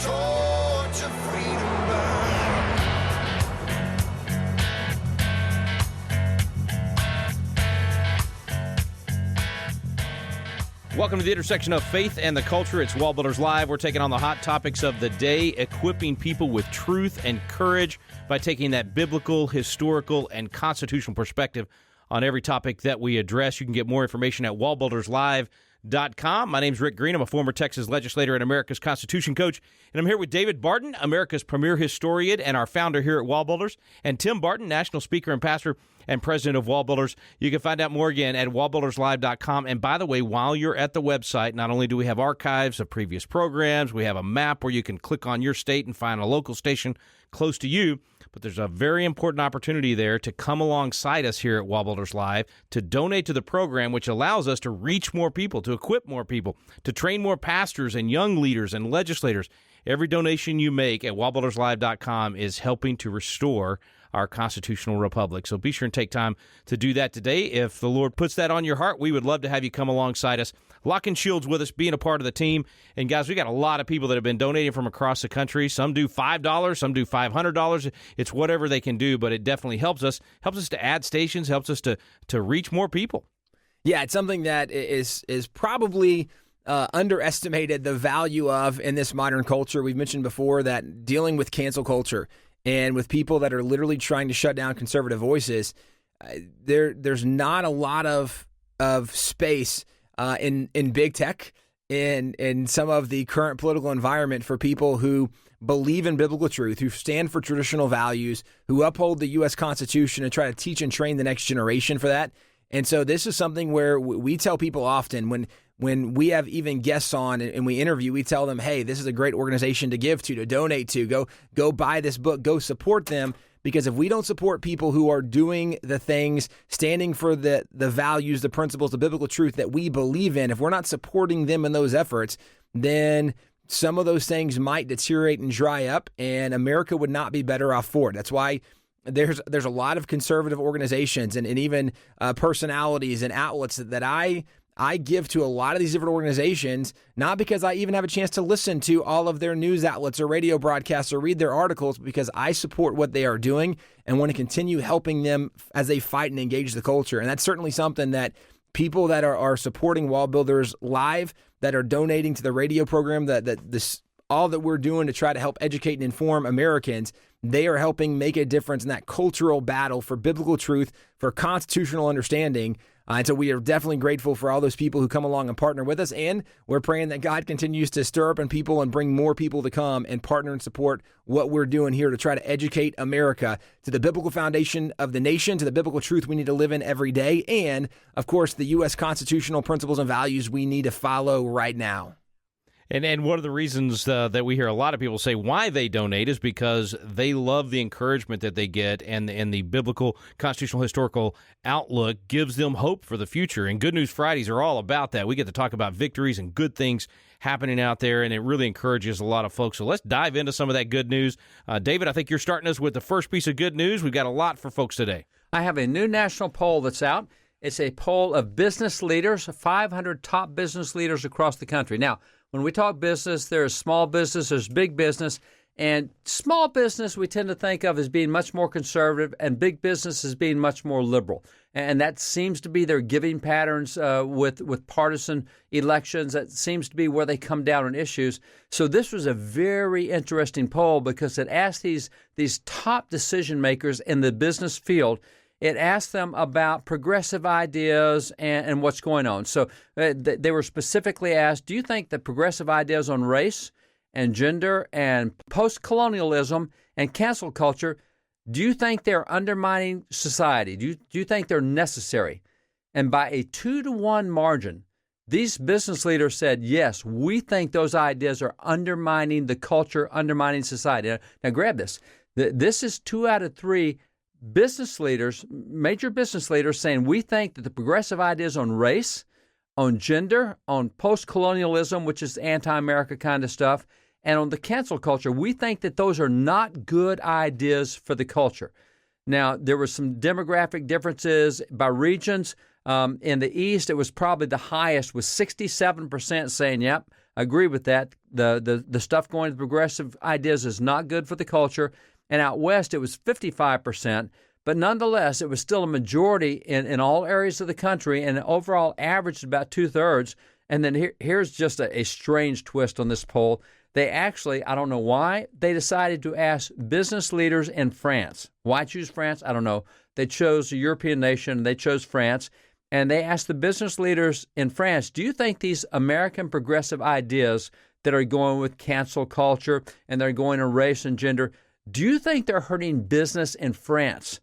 torch of freedom burn. Welcome to the intersection of faith and the culture. It's WallBuilders Live. We're taking on the hot topics of the day, equipping people with truth and courage by taking that biblical, historical, and constitutional perspective on every topic that we address. You can get more information at wallbuilderslive.com. My name's Rick Green. I'm a former Texas legislator and America's Constitution coach, and I'm here with David Barton, America's premier historian and our founder here at WallBuilders, and Tim Barton, national speaker and pastor and president of WallBuilders. You can find out more again at wallbuilderslive.com. And by the way, while you're at the website, not only do we have archives of previous programs, we have a map where you can click on your state and find a local station close to you, but there's a very important opportunity there to come alongside us here at WallBuilders Live to donate to the program, which allows us to reach more people, to equip more people, to train more pastors and young leaders and legislators. Every donation you make at wallbuilderslive.com is helping to restore our constitutional republic. So be sure and take time to do that today. If the Lord puts that on your heart, we would love to have you come alongside us, locking shields with us, being a part of the team. And guys, we got a lot of people that have been donating from across the country. Some do $5, some do $500. It's whatever they can do, but it definitely helps us to add stations, helps us to reach more people. Yeah, it's something that is probably underestimated the value of in this modern culture. We've mentioned before that dealing with cancel culture and with people that are literally trying to shut down conservative voices, there's not a lot of space in big tech, in some of the current political environment for people who believe in biblical truth, who stand for traditional values, who uphold the U.S. Constitution and try to teach and train the next generation for that. And so this is something where we tell people often when we have even guests on and we interview, we tell them, hey, this is a great organization to give to donate to, go buy this book, go support them. Because if we don't support people who are doing the things, standing for the values, the principles, the biblical truth that we believe in, if we're not supporting them in those efforts, then some of those things might deteriorate and dry up, and America would not be better off for it. That's why there's a lot of conservative organizations and even personalities and outlets that I give to a lot of these different organizations, not because I even have a chance to listen to all of their news outlets or radio broadcasts or read their articles, but because I support what they are doing and want to continue helping them as they fight and engage the culture. And that's certainly something that people that are supporting WallBuilders Live, that are donating to the radio program, all that we're doing to try to help educate and inform Americans, they are helping make a difference in that cultural battle for biblical truth, for constitutional understanding. And so we are definitely grateful for all those people who come along and partner with us. And we're praying that God continues to stir up in people and bring more people to come and partner and support what we're doing here to try to educate America to the biblical foundation of the nation, to the biblical truth we need to live in every day, and, of course, the U.S. constitutional principles and values we need to follow right now. And one of the reasons that we hear a lot of people say why they donate is because they love the encouragement that they get, and the biblical, constitutional, historical outlook gives them hope for the future. And Good News Fridays are all about that. We get to talk about victories and good things happening out there, and it really encourages a lot of folks. So let's dive into some of that good news. David, I think you're starting us with the first piece of good news. We've got a lot for folks today. I have a new national poll that's out. It's a poll of business leaders, 500 top business leaders across the country. Now, when we talk business, there's small business, there's big business, and small business we tend to think of as being much more conservative, and big business as being much more liberal. And that seems to be their giving patterns with partisan elections. That seems to be where they come down on issues. So this was a very interesting poll because it asked these top decision makers in the business field. It asked them about progressive ideas and what's going on. So they were specifically asked, do you think that progressive ideas on race and gender and post-colonialism and cancel culture, do you think they're undermining society? Do you think they're necessary? And by a 2-to-1 margin, these business leaders said, yes, we think those ideas are undermining the culture, undermining society. Now grab this. This is 2 out of 3 business leaders, major business leaders, saying we think that the progressive ideas on race, on gender, on post-colonialism, which is anti-America kind of stuff, and on the cancel culture, we think that those are not good ideas for the culture. Now, there were some demographic differences by regions. In the East, it was probably the highest, with 67% saying, yep, agree with that. The stuff going to progressive ideas is not good for the culture. And out west, it was 55%. But nonetheless, it was still a majority in all areas of the country, and overall averaged about 2/3. And then here's just a strange twist on this poll. They actually, I don't know why, they decided to ask business leaders in France. Why choose France? I don't know. They chose a European nation. They chose France. And they asked the business leaders in France, do you think these American progressive ideas that are going with cancel culture and they're going to race and gender, do you think they're hurting business in France?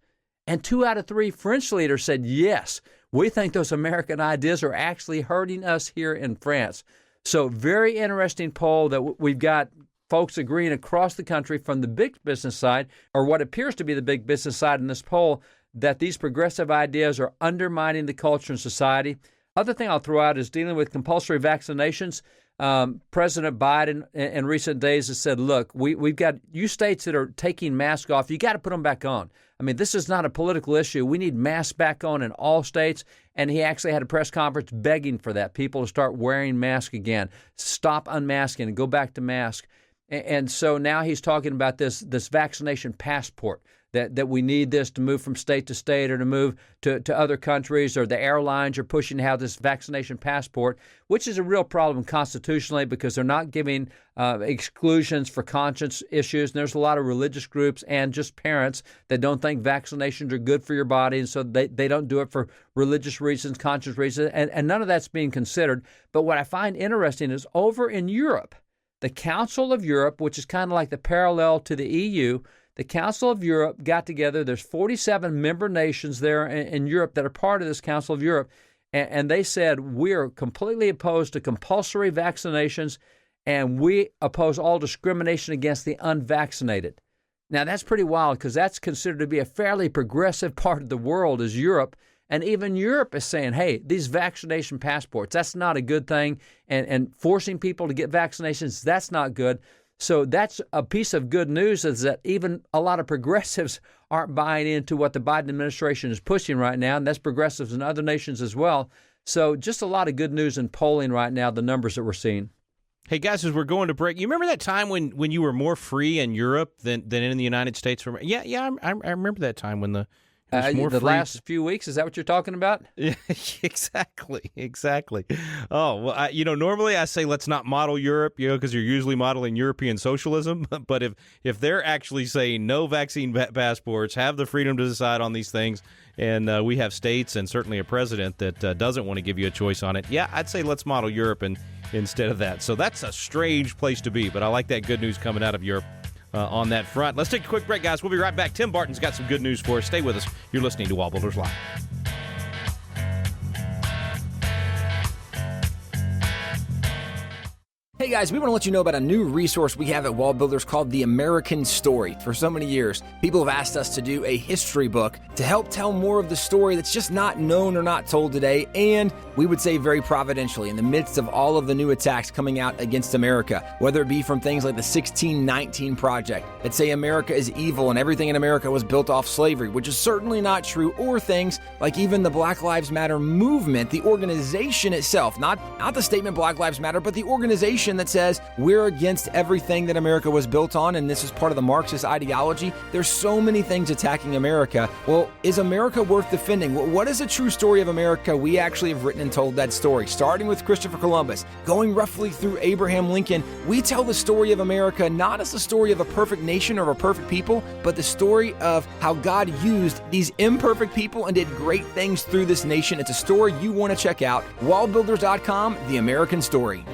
And 2 out of 3 French leaders said, yes, we think those American ideas are actually hurting us here in France. So very interesting poll that we've got folks agreeing across the country from the big business side, or what appears to be the big business side in this poll, that these progressive ideas are undermining the culture and society. Other thing I'll throw out is dealing with compulsory vaccinations. President Biden in recent days has said, look, we've got you states that are taking masks off. You got to put them back on. I mean, this is not a political issue. We need masks back on in all states. And he actually had a press conference begging for that, people to start wearing masks again, stop unmasking and go back to mask. And so now he's talking about this vaccination passport, that we need this to move from state to state or to move to other countries, or the airlines are pushing to have this vaccination passport, which is a real problem constitutionally because they're not giving exclusions for conscience issues. And there's a lot of religious groups and just parents that don't think vaccinations are good for your body, and so they don't do it for religious reasons, conscience reasons, and none of that's being considered. But what I find interesting is over in Europe, the Council of Europe, which is kind of like the parallel to the EU, the Council of Europe got together. There's 47 member nations there in Europe that are part of this Council of Europe, and they said, we're completely opposed to compulsory vaccinations, and we oppose all discrimination against the unvaccinated. Now, that's pretty wild because that's considered to be a fairly progressive part of the world is Europe, and even Europe is saying, hey, these vaccination passports, that's not a good thing, and forcing people to get vaccinations, that's not good. So that's a piece of good news, is that even a lot of progressives aren't buying into what the Biden administration is pushing right now, and that's progressives in other nations as well. So just a lot of good news in polling right now, the numbers that we're seeing. Hey, guys, as we're going to break, you remember that time when you were more free in Europe than in the United States? Yeah, I remember that time when the last few weeks, is that what you're talking about? Yeah, exactly. Oh, well, normally I say let's not model Europe, because you're usually modeling European socialism. But if they're actually saying no vaccine passports, have the freedom to decide on these things, and we have states and certainly a president that doesn't want to give you a choice on it, yeah, I'd say let's model Europe instead of that. So that's a strange place to be, but I like that good news coming out of Europe. On that front. Let's take a quick break, guys. We'll be right back. Tim Barton's got some good news for us. Stay with us. You're listening to WallBuilders Live. Hey guys, we want to let you know about a new resource we have at WallBuilders called The American Story. For so many years, people have asked us to do a history book to help tell more of the story that's just not known or not told today, and we would say very providentially in the midst of all of the new attacks coming out against America, whether it be from things like the 1619 Project that say America is evil and everything in America was built off slavery, which is certainly not true, or things like even the Black Lives Matter movement, the organization itself, not the statement Black Lives Matter, but the organization that says we're against everything that America was built on, and this is part of the Marxist ideology. There's so many things attacking America. Well, is America worth defending? What is a true story of America? We actually have written and told that story, starting with Christopher Columbus, going roughly through Abraham Lincoln. We tell the story of America not as the story of a perfect nation or a perfect people, but the story of how God used these imperfect people and did great things through this nation. It's a story you want to check out. WallBuilders.com, The American Story.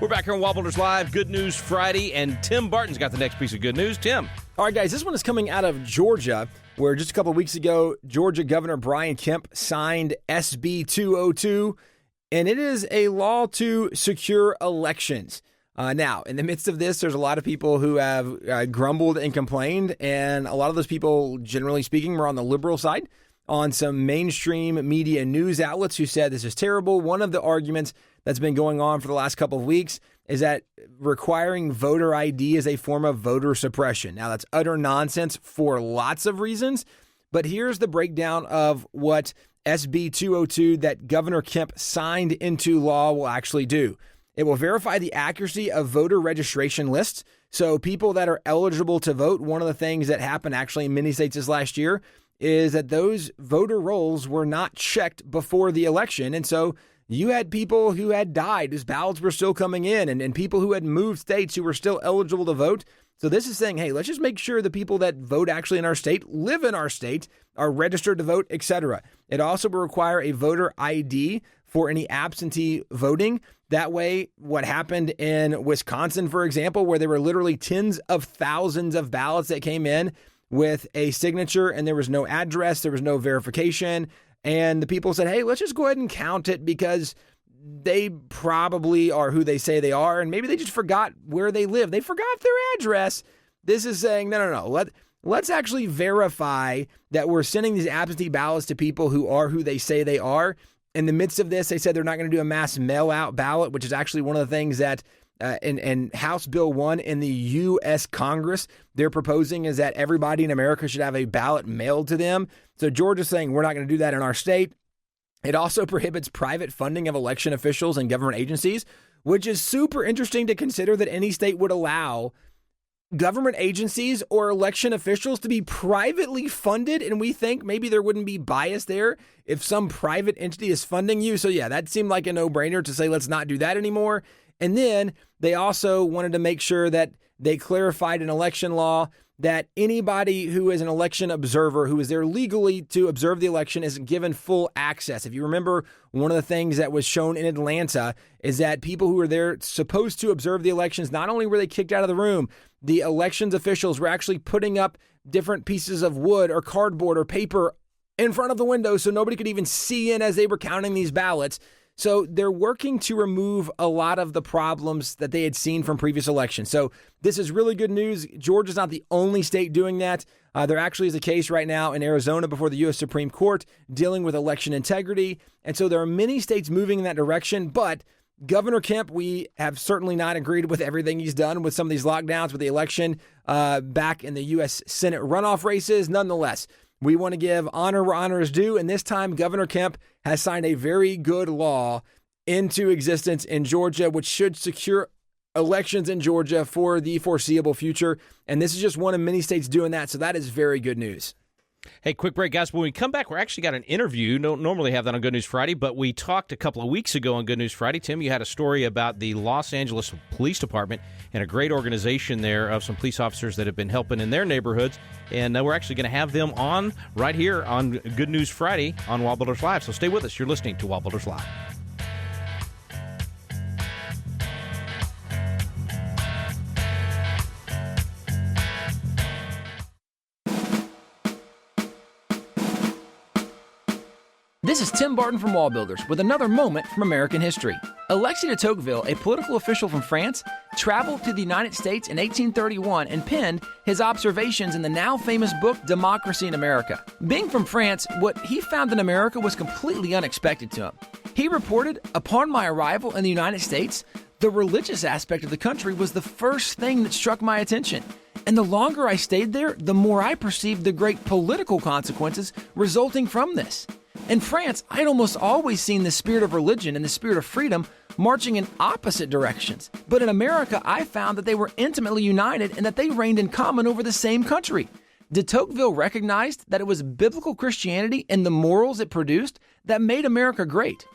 We're back here on WallBuilders Live, Good News Friday, and Tim Barton's got the next piece of good news. Tim. All right, guys, this one is coming out of Georgia, where just a couple of weeks ago, Georgia Governor Brian Kemp signed SB 202, and it is a law to secure elections. Now, in the midst of this, there's a lot of people who have grumbled and complained, and a lot of those people, generally speaking, were on the liberal side, on some mainstream media news outlets who said this is terrible. One of the arguments that's been going on for the last couple of weeks is that requiring voter ID is a form of voter suppression. Now, that's utter nonsense for lots of reasons, but here's the breakdown of what SB 202 that Governor Kemp signed into law will actually do. It will verify the accuracy of voter registration lists. So people that are eligible to vote, one of the things that happened actually in many states this last year is that those voter rolls were not checked before the election. And so you had people who had died whose ballots were still coming in, and people who had moved states who were still eligible to vote. So this is saying, hey, let's just make sure the people that vote actually in our state live in our state, are registered to vote, etc. It also will require a voter ID for any absentee voting. That way, what happened in Wisconsin, for example, where there were literally tens of thousands of ballots that came in with a signature and there was no address, there was no verification, and the people said, hey, let's just go ahead and count it because they probably are who they say they are, and maybe they just forgot where they live. They forgot their address. This is saying, no. Let's actually verify that we're sending these absentee ballots to people who are who they say they are. In the midst of this, they said they're not going to do a mass mail-out ballot, which is actually one of the things that in House Bill 1 in the U.S. Congress, they're proposing is that everybody in America should have a ballot mailed to them. So Georgia's saying we're not going to do that in our state. It also prohibits private funding of election officials and government agencies, which is super interesting to consider that any state would allow government agencies or election officials to be privately funded. And we think maybe there wouldn't be bias there if some private entity is funding you. So yeah, that seemed like a no-brainer to say, let's not do that anymore. And then they also wanted to make sure that they clarified in election law that anybody who is an election observer, who is there legally to observe the election, is given full access. If you remember, one of the things that was shown in Atlanta is that people who were there supposed to observe the elections, not only were they kicked out of the room, the elections officials were actually putting up different pieces of wood or cardboard or paper in front of the window so nobody could even see in as they were counting these ballots. So they're working to remove a lot of the problems that they had seen from previous elections. So this is really good news. Georgia's not the only state doing that. There actually is a case right now in Arizona before the U.S. Supreme Court dealing with election integrity. And so there are many states moving in that direction. But Governor Kemp, we have certainly not agreed with everything he's done with some of these lockdowns with the election back in the U.S. Senate runoff races. Nonetheless, we want to give honor where honor is due, and this time Governor Kemp has signed a very good law into existence in Georgia, which should secure elections in Georgia for the foreseeable future. And this is just one of many states doing that, so that is very good news. Hey, quick break, guys. When we come back, we're actually got an interview. Don't normally have that on Good News Friday, but we talked a couple of weeks ago on Good News Friday. Tim, you had a story about the Los Angeles Police Department and a great organization there of some police officers that have been helping in their neighborhoods. And we're actually going to have them on right here on Good News Friday on WallBuilders Live. So stay with us. You're listening to WallBuilders Live. This is Tim Barton from WallBuilders with another moment from American history. Alexis de Tocqueville, a political official from France, traveled to the United States in 1831 and penned his observations in the now famous book Democracy in America. Being from France, what he found in America was completely unexpected to him. He reported, upon my arrival in the United States, the religious aspect of the country was the first thing that struck my attention. And the longer I stayed there, the more I perceived the great political consequences resulting from this. In France, I'd almost always seen the spirit of religion and the spirit of freedom marching in opposite directions. But in America, I found that they were intimately united and that they reigned in common over the same country. De Tocqueville recognized that it was biblical Christianity and the morals it produced that made America great.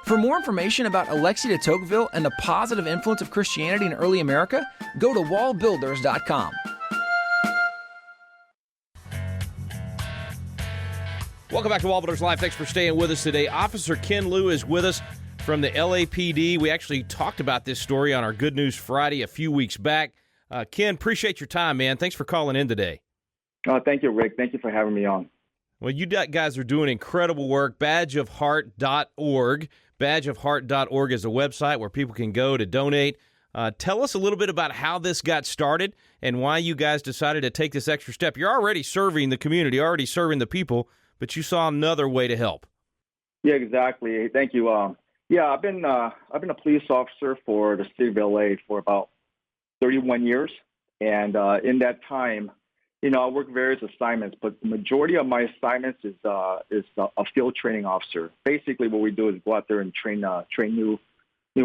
For more information about Alexis de Tocqueville and the positive influence of Christianity in early America, go to wallbuilders.com. Welcome back to WallBuilders Live. Thanks for staying with us today. Officer Ken Liu is with us from the LAPD. We actually talked about this story on our Good News Friday a few weeks back. Ken, appreciate your time, man. Thanks for calling in today. Thank you, Rick. Thank you for having me on. Well, you guys are doing incredible work. Badgeofheart.org. Badgeofheart.org is a website where people can go to donate. Tell us a little bit about how this got started and why you guys decided to take this extra step. You're already serving the community, already serving the people, but you saw another way to help. Yeah, exactly. Thank you. I've been a police officer for the city of LA for about 31 years, and in that time, I work various assignments, but the majority of my assignments is a field training officer. Basically, what we do is go out there and train new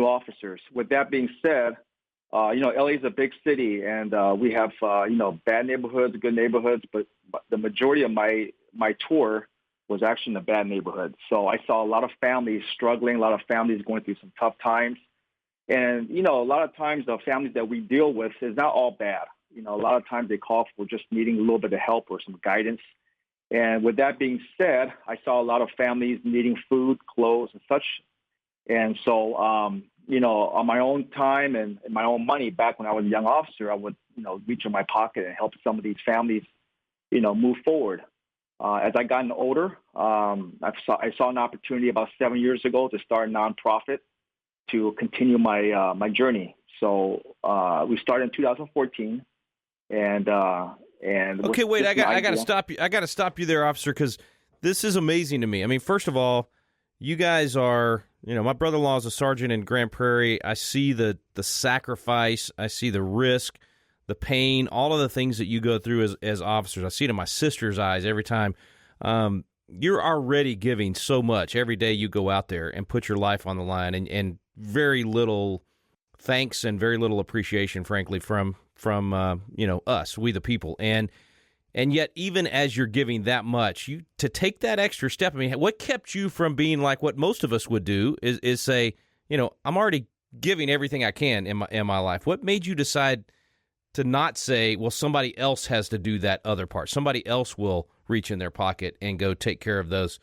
officers. With that being said, LA is a big city, and we have bad neighborhoods, good neighborhoods, but the majority of my tour was actually in a bad neighborhood. So I saw a lot of families struggling, a lot of families going through some tough times. And, a lot of times the families that we deal with is not all bad. A lot of times they call for just needing a little bit of help or some guidance. And with that being said, I saw a lot of families needing food, clothes, and such. And so, on my own time and my own money, back when I was a young officer, I would, reach in my pocket and help some of these families, move forward. As I gotten older, I saw an opportunity about 7 years ago to start a nonprofit to continue my journey. So we started in 2014, and okay, wait, I got to stop you. I got to stop you there, officer, because this is amazing to me. I mean, first of all, you guys are, my brother-in-law is a sergeant in Grand Prairie. I see the sacrifice, I see the risk, the pain, all of the things that you go through as officers. I see it in my sister's eyes every time. You're already giving so much every day you go out there and put your life on the line, and very little thanks and very little appreciation, frankly, from us, we the people. And yet, even as you're giving that much, to take that extra step, I mean, what kept you from being like what most of us would do is say, I'm already giving everything I can in my life. What made you decide to not say, well, somebody else has to do that other part? Somebody else will reach in their pocket and go take care of those,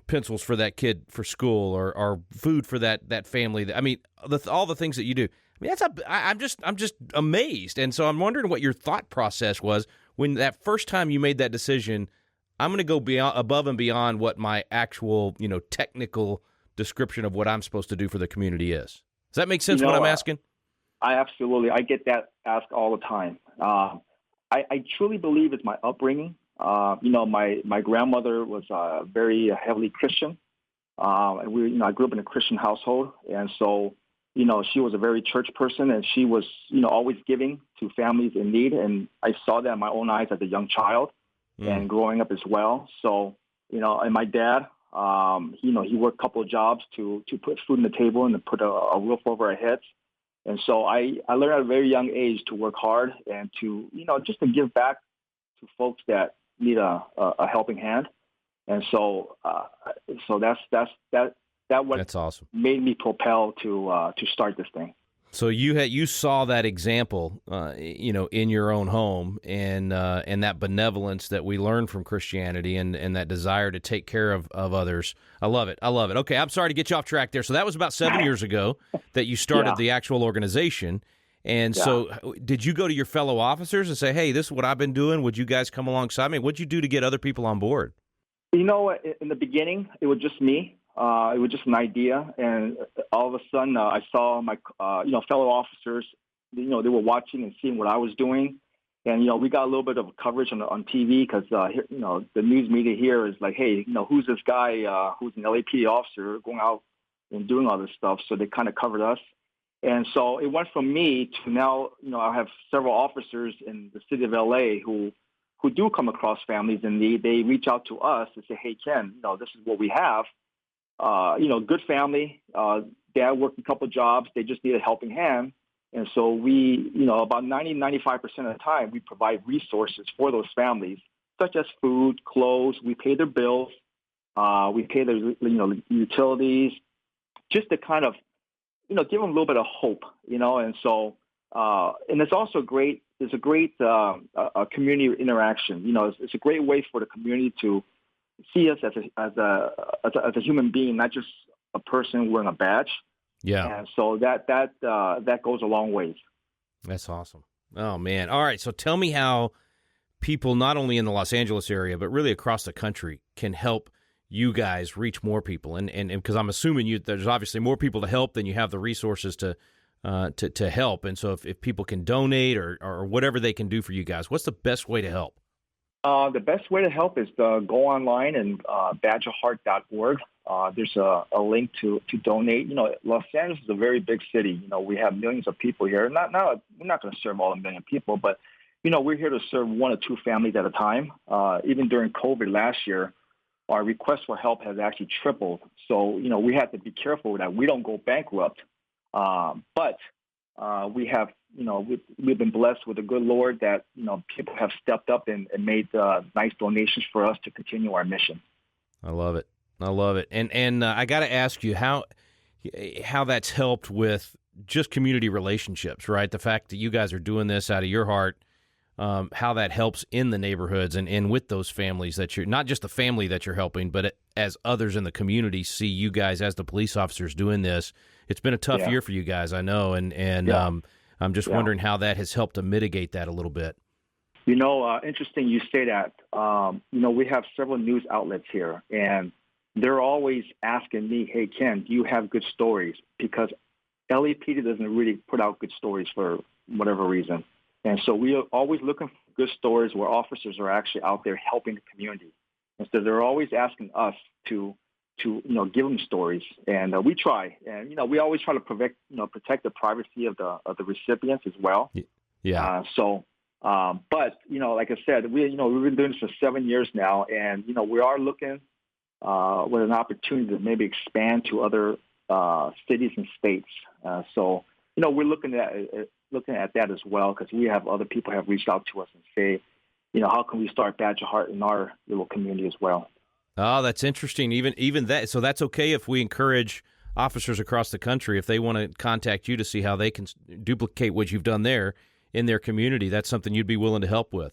pencils for that kid for school or food for that family. I mean, all the things that you do. I mean, I'm just amazed. And so I'm wondering what your thought process was when that first time you made that decision. I'm going to go above and beyond what my actual, technical description of what I'm supposed to do for the community is. Does that make sense? What I'm asking? I get that asked all the time. I truly believe it's my upbringing. My grandmother was very heavily Christian. And I grew up in a Christian household. And so, she was a very church person, and she was, always giving to families in need. And I saw that in my own eyes as a young child and growing up as well. So, and my dad, he worked a couple of jobs to put food on the table and to put a roof over our heads. And so I learned at a very young age to work hard and to, just to give back to folks that need a helping hand. And so that's awesome. Made me propel to start this thing. So you saw that example, in your own home, and that benevolence that we learn from Christianity, and that desire to take care of others. I love it. Okay, I'm sorry to get you off track there. So that was about 7 years ago that you started the actual organization. And so did you go to your fellow officers and say, hey, this is what I've been doing. Would you guys come alongside me? What'd you do to get other people on board? In the beginning, it was just me. It was just an idea, and all of a sudden, I saw my, fellow officers. They were watching and seeing what I was doing, and we got a little bit of coverage on TV because the news media here is like, hey, who's this guy who's an LAPD officer going out and doing all this stuff? So they kind of covered us, and so it went from me to now. I have several officers in the city of LA who do come across families in need. They reach out to us and say, hey, Ken, this is what we have. Good family. Dad worked a couple of jobs. They just need a helping hand. And so we, about 95% of the time, we provide resources for those families, such as food, clothes. We pay their bills. We pay their, utilities, just to kind of, give them a little bit of hope, And so, and it's also great. It's a great community interaction. It's a great way for the community to see us as a human being, not just a person wearing a badge. Yeah. And so that goes a long ways. That's awesome. Oh man. All right. So tell me how people not only in the Los Angeles area, but really across the country can help you guys reach more people. And because I'm assuming there's obviously more people to help than you have the resources to help. And so if people can donate or whatever they can do for you guys, what's the best way to help? The best way to help is to go online and badgeofheart.org. There's a link to donate. Los Angeles is a very big city. We have millions of people here. We're not going to serve all a million people, but we're here to serve 1 or 2 families at a time. Even during COVID last year, our request for help has actually tripled. So, we have to be careful that we don't go bankrupt. But we have, we've been blessed with the good Lord that, people have stepped up and made nice donations for us to continue our mission. I love it. And I got to ask you how that's helped with just community relationships, right? The fact that you guys are doing this out of your heart, how that helps in the neighborhoods and with those families that you're, not just the family that you're helping, but as others in the community see you guys as the police officers doing this. It's been a tough year for you guys, I know, and I'm just wondering how that has helped to mitigate that a little bit. Interesting you say that. We have several news outlets here, and they're always asking me, hey, Ken, do you have good stories? Because LAPD doesn't really put out good stories for whatever reason. And so we are always looking for good stories where officers are actually out there helping the community. And so they're always asking us to give them stories. And we try. And, we always try to protect the privacy of the recipients as well. Yeah. But, like I said, we've been doing this for 7 years now. And, we are looking with an opportunity to maybe expand to other cities and states. So, we're looking at that as well, because we have other people have reached out to us and say, how can we start Badge of Heart in our little community as well? Oh, that's interesting. Even that. So that's okay if we encourage officers across the country, if they want to contact you to see how they can duplicate what you've done there in their community. That's something you'd be willing to help with.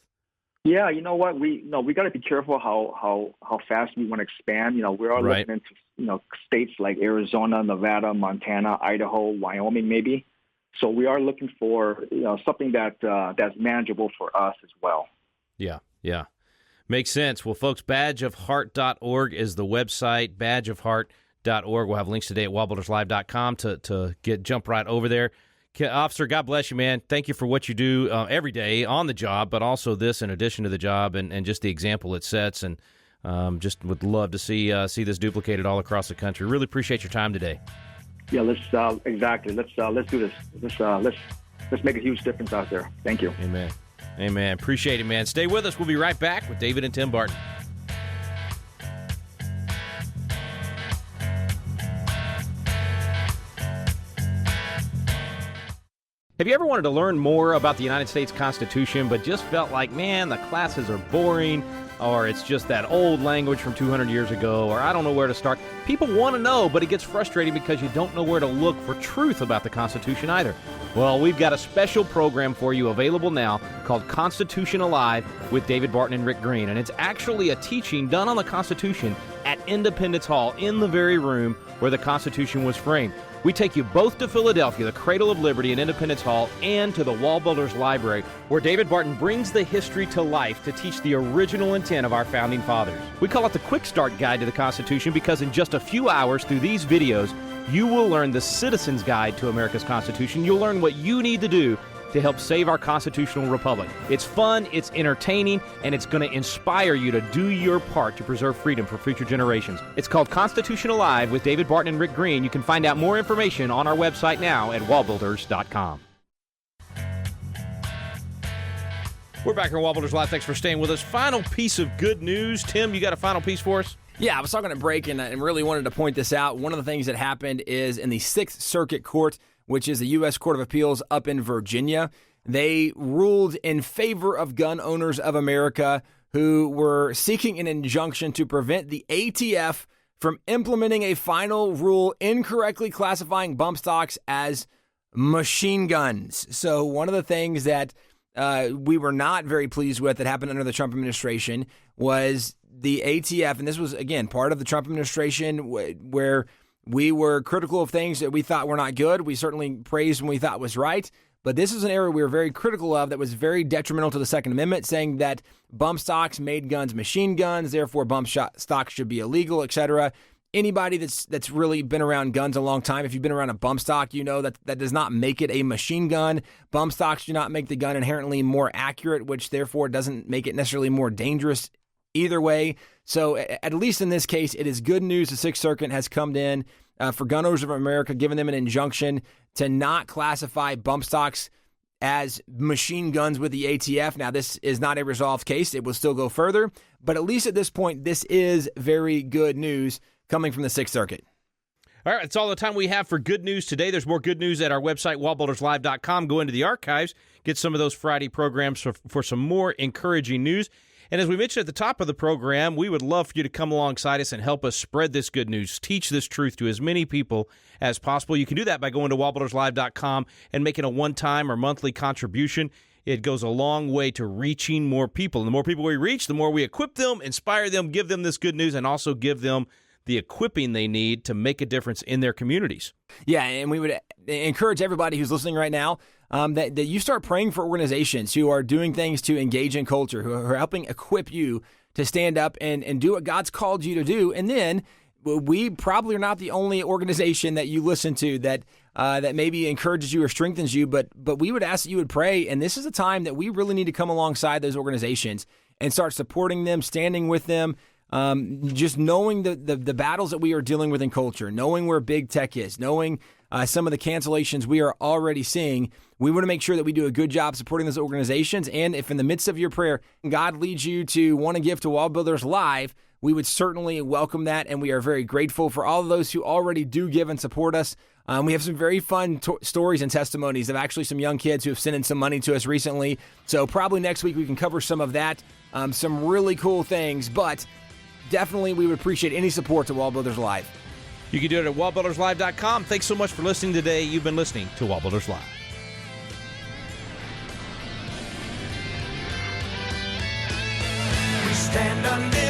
Yeah, you know what? We got to be careful how fast we want to expand. We are looking into states like Arizona, Nevada, Montana, Idaho, Wyoming, maybe. So we are looking for something that's manageable for us as well. Yeah. Makes sense. Well, folks, badgeofheart.org is the website, badgeofheart.org. We'll have links today at wallbuilderslive.com to jump right over there. Officer, God bless you, man. Thank you for what you do every day on the job, but also this in addition to the job and just the example it sets. And just would love to see this duplicated all across the country. Really appreciate your time today. Yeah, let's exactly. Let's do this. Let's make a huge difference out there. Thank you. Amen. Appreciate it, man. Stay with us. We'll be right back with David and Tim Barton. Have you ever wanted to learn more about the United States Constitution, but just felt like, man, the classes are boring, or it's just that old language from 200 years ago, or I don't know where to start? People want to know, but it gets frustrating because you don't know where to look for truth about the Constitution either. Well, we've got a special program for you available now called Constitution Alive with David Barton and Rick Green, and it's actually a teaching done on the Constitution at Independence Hall in the very room where the Constitution was framed. We take you both to Philadelphia, the cradle of liberty in Independence Hall, and to the WallBuilders Library, where David Barton brings the history to life to teach the original intent of our founding fathers. We call it the Quick Start Guide to the Constitution because in just a few hours through these videos, you will learn the Citizen's Guide to America's Constitution. You'll learn what you need to do to help save our constitutional republic. It's fun, it's entertaining, and it's going to inspire you to do your part to preserve freedom for future generations. It's called Constitution Alive with David Barton and Rick Green. You can find out more information on our website now at wallbuilders.com. We're back here on WallBuilders Live. Thanks for staying with us. Final piece of good news. Tim, you got a final piece for us? Yeah, I was talking at break and really wanted to point this out. One of the things that happened is in the 6th Circuit Court, which is the U.S. Court of Appeals up in Virginia, they ruled in favor of gun owners of America who were seeking an injunction to prevent the ATF from implementing a final rule incorrectly classifying bump stocks as machine guns. So one of the things that we were not very pleased with that happened under the Trump administration was the ATF, and this was, again, part of the Trump administration where we were critical of things that we thought were not good. We certainly praised when we thought was right. But this is an area we were very critical of that was very detrimental to the Second Amendment, saying that bump stocks made guns machine guns, therefore bump stocks should be illegal, etc. Anybody that's really been around guns a long time, if you've been around a bump stock, you know that does not make it a machine gun. Bump stocks do not make the gun inherently more accurate, which therefore doesn't make it necessarily more dangerous either way. So at least in this case, it is good news. The Sixth Circuit has come in for gun owners of America, giving them an injunction to not classify bump stocks as machine guns with the ATF. Now, this is not a resolved case. It will still go further. But at least at this point, this is very good news coming from the Sixth Circuit. All right, that's all the time we have for good news today. There's more good news at our website, wallbuilderslive.com. Go into the archives, get some of those Friday programs for some more encouraging news. And as we mentioned at the top of the program, we would love for you to come alongside us and help us spread this good news, teach this truth to as many people as possible. You can do that by going to wallbuilderslive.com and making a one-time or monthly contribution. It goes a long way to reaching more people. And the more people we reach, the more we equip them, inspire them, give them this good news, and also give them the equipping they need to make a difference in their communities. Yeah, and we would encourage everybody who's listening right now that you start praying for organizations who are doing things to engage in culture, who are helping equip you to stand up and do what God's called you to do. And then we probably are not the only organization that you listen to that maybe encourages you or strengthens you, but we would ask that you would pray. And this is a time that we really need to come alongside those organizations and start supporting them, standing with them. Just knowing the battles that we are dealing with in culture, knowing where big tech is, knowing some of the cancellations we are already seeing, we want to make sure that we do a good job supporting those organizations. And if in the midst of your prayer, God leads you to want to give to WallBuilders Live, we would certainly welcome that. And we are very grateful for all of those who already do give and support us. We have some very fun stories and testimonies of actually some young kids who have sent in some money to us recently. So probably next week we can cover some of that, some really cool things. But definitely, we would appreciate any support to WallBuilders Live. You can do it at wallbuilderslive.com. Thanks so much for listening today. You've been listening to WallBuilders Live. We stand under